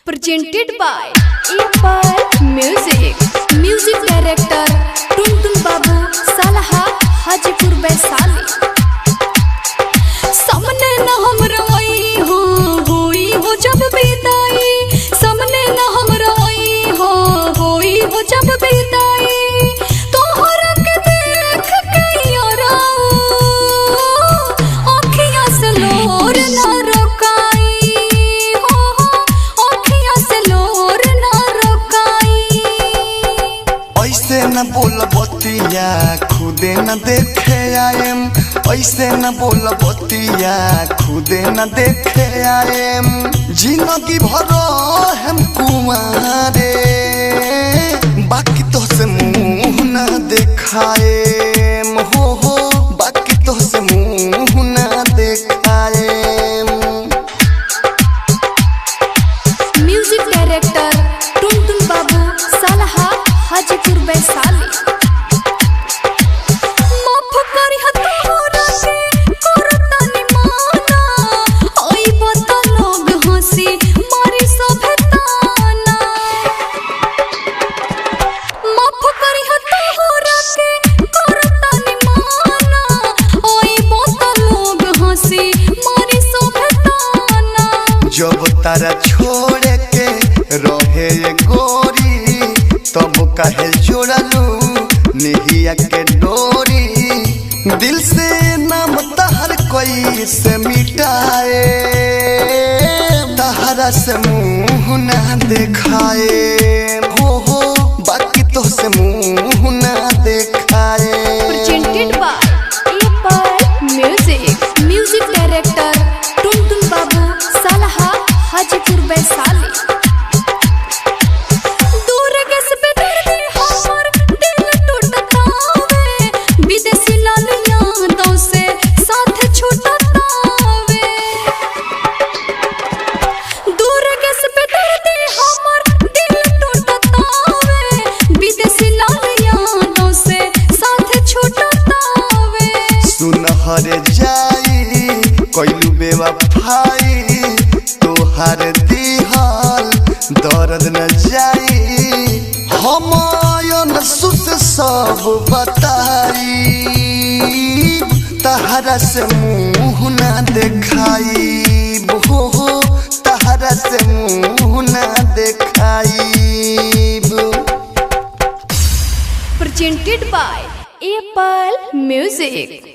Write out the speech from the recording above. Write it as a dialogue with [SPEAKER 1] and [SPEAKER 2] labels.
[SPEAKER 1] presented by Apple Music. Music director Tuntun Babu Salaha Hajipur Baisali. सामने न हम रोई हो होई हो जब बिदाई, सामने न हम रोई हो होई हो जब बिदाई, तोहरा के देख के यारा आँखियाँ से लोर न रोकाई हो, आँखियाँ से लोर न रोकाई।
[SPEAKER 2] ऐसे न बोल बतिया खुदे न देखे आएम, ऐसे न बोल बतिया खुदे न देखे आएम, जिंदगी भरो हम कुंवारे बाकी तो से मुँह न देखाएम हो बाकी तो से मुँह न देखाएम।
[SPEAKER 1] म्यूजिक डायरेक्टर टुनटुन बाबू सलाहा हाजीपुर वैशाली।
[SPEAKER 2] जब तारा छोड़े के रहे गोरी तब काहे जोड़लू निहिया के डोरी, दिल से नाम तहर कोई से मिटाए, तहरा से मुँह न देखाए हो बाकी तो से मुँह न देखाए।
[SPEAKER 1] Presented by Apple Music. Music director टुनटुन बाबू सलाहा हाजीपुर वैशाली। दूर गैस पे दर्द हमर दिल टूटतावे, विदेशी लाल यादों से साथ छूटतावे। दूर गैस पे दर्द हमर दिल टूटतावे, विदेशी लाल यादों से साथ छूटतावे।
[SPEAKER 2] सुनहर जाई कोइलू बेवफाई, तोहार दिहाल दर्द न जाई, हमायन सुत सब बताई, तहरा से मुँह न देखाई हो तहरा से मुँह न देखाई।
[SPEAKER 1] Presented by Apple Music.